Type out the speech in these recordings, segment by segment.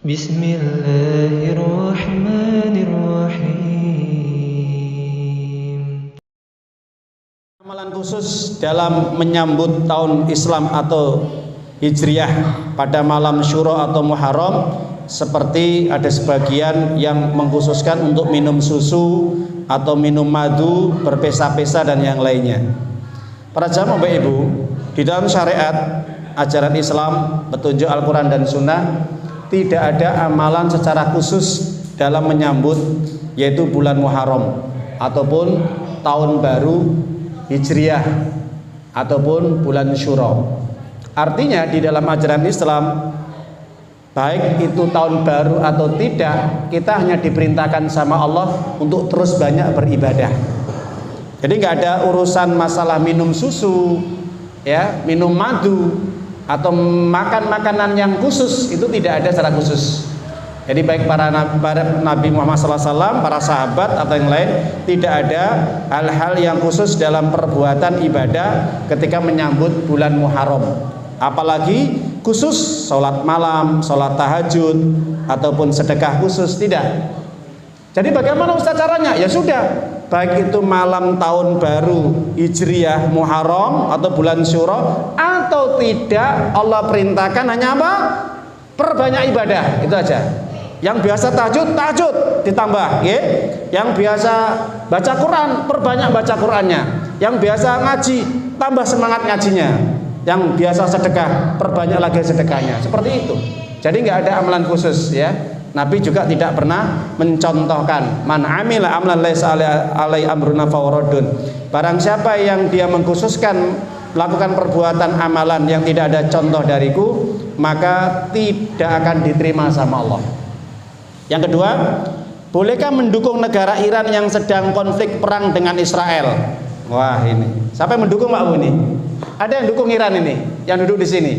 Bismillahirrahmanirrahim. Amalan khusus dalam menyambut tahun Islam atau Hijriah pada malam Syuro atau Muharram, seperti ada sebagian yang mengkhususkan untuk minum susu atau minum madu, berpesta-pesta dan yang lainnya. Para jamaah Bapak Ibu, di dalam syariat ajaran Islam, petunjuk Al-Quran dan Sunnah, tidak ada amalan secara khusus dalam menyambut yaitu bulan Muharram ataupun tahun baru Hijriah ataupun bulan Syuro. Artinya di dalam ajaran Islam, baik itu tahun baru atau tidak, kita hanya diperintahkan sama Allah untuk terus banyak beribadah. Jadi nggak ada urusan masalah minum susu, ya, minum madu atau makan makanan yang khusus, itu tidak ada secara khusus. Jadi baik para Nabi Muhammad SAW, para sahabat atau yang lain, tidak ada hal-hal yang khusus dalam perbuatan ibadah ketika menyambut bulan Muharram. Apalagi khusus sholat malam, sholat tahajud, ataupun sedekah khusus, tidak. Jadi bagaimana Ustaz caranya? Ya sudah, baik itu malam tahun baru Hijriah, Muharram atau bulan Syuro atau tidak, Allah perintahkan hanya apa? Perbanyak ibadah, itu aja. Yang biasa tahajud, tahajud ditambah, ya. Yang biasa baca Quran, perbanyak baca Qurannya. Yang biasa ngaji, tambah semangat ngajinya. Yang biasa sedekah, perbanyak lagi sedekahnya. Seperti itu. Jadi nggak ada amalan khusus, ya. Nabi juga tidak pernah mencontohkan man amila amlan laisa alai amruna fawaradun. Barang siapa yang dia mengkhususkan melakukan perbuatan amalan yang tidak ada contoh dariku, maka tidak akan diterima sama Allah. Yang kedua, bolehkah mendukung negara Iran yang sedang konflik perang dengan Israel? Wah, ini siapa yang mendukung Pak Bu ini? Ada yang dukung Iran ini, yang duduk di sini.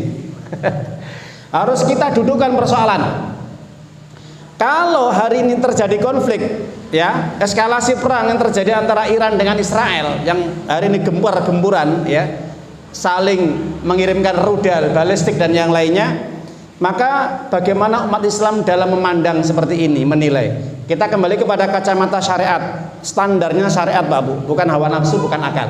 Harus kita dudukkan persoalan. Kalau hari ini terjadi konflik, ya, eskalasi perang yang terjadi antara Iran dengan Israel, yang hari ini gempur-gempuran, ya, saling mengirimkan rudal, balistik dan yang lainnya, maka bagaimana umat Islam dalam memandang seperti ini, menilai? Kita kembali kepada kacamata syariat. Standarnya syariat, Pak Bu, bukan hawa nafsu, bukan akal.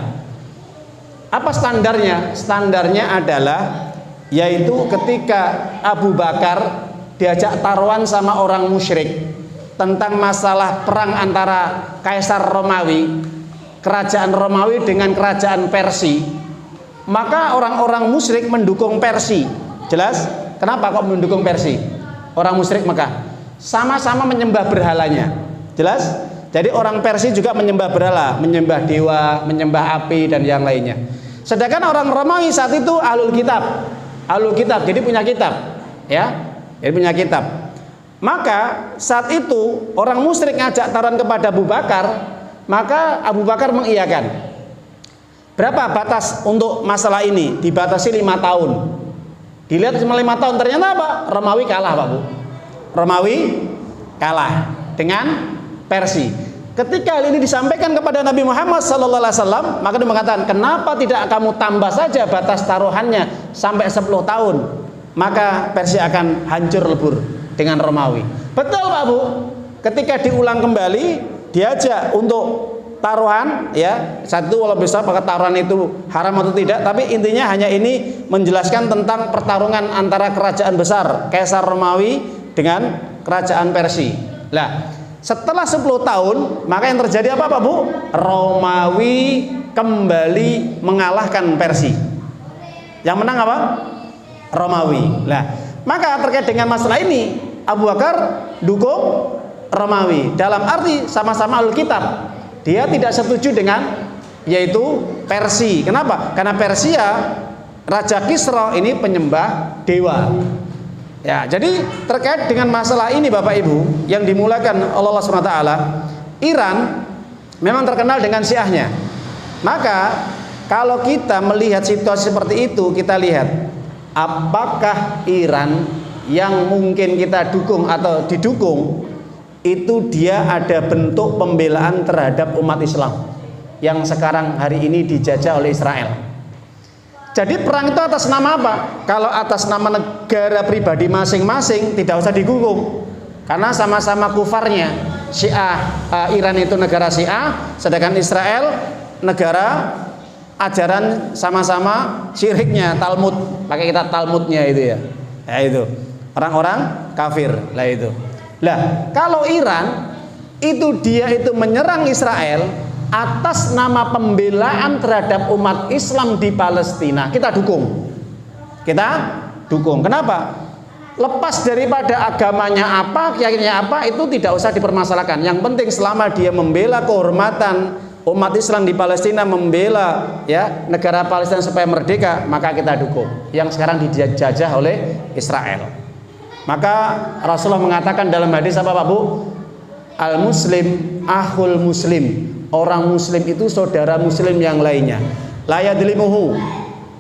Apa standarnya? Standarnya adalah yaitu ketika Abu Bakar diajak taruhan sama orang musyrik tentang masalah perang antara Kaisar Romawi, kerajaan Romawi dengan kerajaan Persia, maka orang-orang musyrik mendukung Persia. Jelas? Kenapa kok mendukung Persia? Orang musyrik Mekah sama-sama menyembah berhalanya. Jelas? Jadi orang Persia juga menyembah berhala, menyembah dewa, menyembah api dan yang lainnya. Sedangkan orang Romawi saat itu ahlul kitab, jadi punya kitab, ya, jadi punya kitab. Maka saat itu orang musyrik ngajak taruhan kepada Abu Bakar, maka Abu Bakar mengiyakan. Berapa batas untuk masalah ini? Dibatasi 5 tahun. Dilihat cuma 5 tahun, ternyata apa? Romawi kalah, Pak Bu. Romawi kalah dengan Persia. Ketika hal ini disampaikan kepada Nabi Muhammad SAW, maka dia mengatakan, kenapa tidak kamu tambah saja batas taruhannya sampai 10 tahun? Maka Persia akan hancur lebur dengan Romawi. Betul Pak Bu. Ketika diulang kembali, diajak untuk taruhan, ya, satu walau bisa apakah taruhan itu haram atau tidak, tapi intinya hanya ini menjelaskan tentang pertarungan antara kerajaan besar Kaisar Romawi dengan kerajaan Persia. Nah, setelah 10 tahun, maka yang terjadi apa Pak Bu? Romawi kembali mengalahkan Persia. Yang menang apa? Romawi. Nah, maka terkait dengan masalah ini, Abu Bakar dukung Romawi. Dalam arti sama-sama Alkitab. Dia tidak setuju dengan yaitu Persia. Kenapa? Karena Persia, Raja Kisra ini penyembah dewa. Ya, jadi terkait dengan masalah ini Bapak Ibu yang dimulakan Allah SWT, Iran memang terkenal dengan Syiahnya. Maka kalau kita melihat situasi seperti itu, kita lihat apakah Iran yang mungkin kita dukung atau didukung itu dia ada bentuk pembelaan terhadap umat Islam yang sekarang hari ini dijajah oleh Israel. Jadi perang itu atas nama apa? Kalau atas nama negara pribadi masing-masing tidak usah didukung, karena sama-sama kufarnya. Syiah, Iran itu negara Syiah, sedangkan Israel negara ajaran sama-sama syiriknya, Talmud, pakai kita Talmudnya itu ya. Ya itu orang-orang kafir lah itu. Lah kalau Iran itu dia itu menyerang Israel atas nama pembelaan terhadap umat Islam di Palestina, kita dukung. Kita dukung. Kenapa? Lepas daripada agamanya apa, keyakinannya apa, itu tidak usah dipermasalahkan. Yang penting selama dia membela kehormatan umat Islam di Palestina, membela ya negara Palestina supaya merdeka, maka kita dukung. Yang sekarang dijajah oleh Israel. Maka Rasulullah mengatakan dalam hadis apa Pak Bu? Al muslim akhul muslim. Orang muslim itu saudara muslim yang lainnya. La yadlimuhu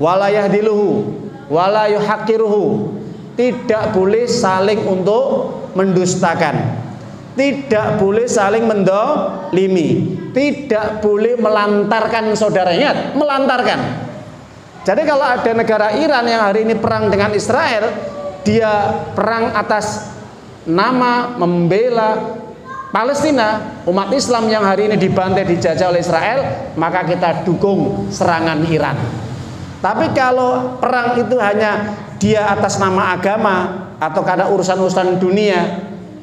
wa la yahdiluhu wa la yuhaqqiruhu. Tidak boleh saling untuk mendustakan, tidak boleh saling mendolimi, tidak boleh melantarkan saudaranya, melantarkan. Jadi kalau ada negara Iran yang hari ini perang dengan Israel, dia perang atas nama membela Palestina, umat Islam yang hari ini dibantai, dijajah oleh Israel, maka kita dukung serangan Iran. Tapi kalau perang itu hanya dia atas nama agama atau karena urusan-urusan dunia,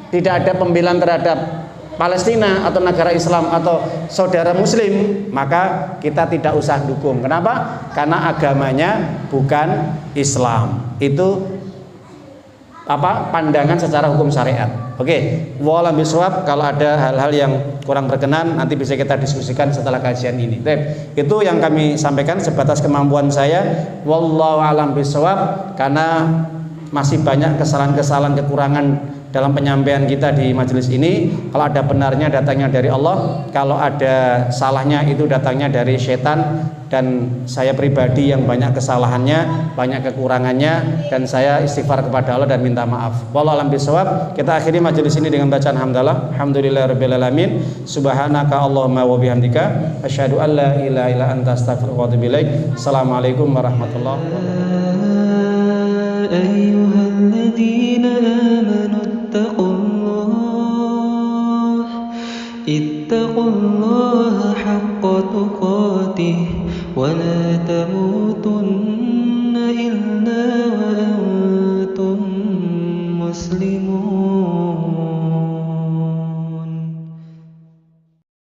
tidak ada pembelaan terhadap Palestina atau negara Islam atau saudara muslim, maka kita tidak usah dukung. Kenapa? Karena agamanya bukan Islam. Itu pandangan secara hukum syariat. Oke, wallahu bisawab. Kalau ada hal-hal yang kurang berkenan nanti bisa kita diskusikan setelah kajian ini. Itu yang kami sampaikan sebatas kemampuan saya. Wallahu alam bisawab, karena masih banyak kesalahan-kesalahan, kekurangan dalam penyampaian kita di majelis ini. Kalau ada benarnya datangnya dari Allah, kalau ada salahnya itu datangnya dari setan, dan saya pribadi yang banyak kesalahannya, banyak kekurangannya, dan saya istighfar kepada Allah dan minta maaf. Wallahu a'lam bishawab. Kita akhiri majelis ini dengan bacaan hamdalah. Alhamdulillahirabbil alamin. Subhanaka Allahumma wa bihamdika asyhadu an la ilaha illa anta astaghfiruka wa atubu ilaik. Assalamualaikum warahmatullahi wabarakatuh. Ayyuhalladzina amanu ittaqullaha haqqa tuqatih wa la tamutunna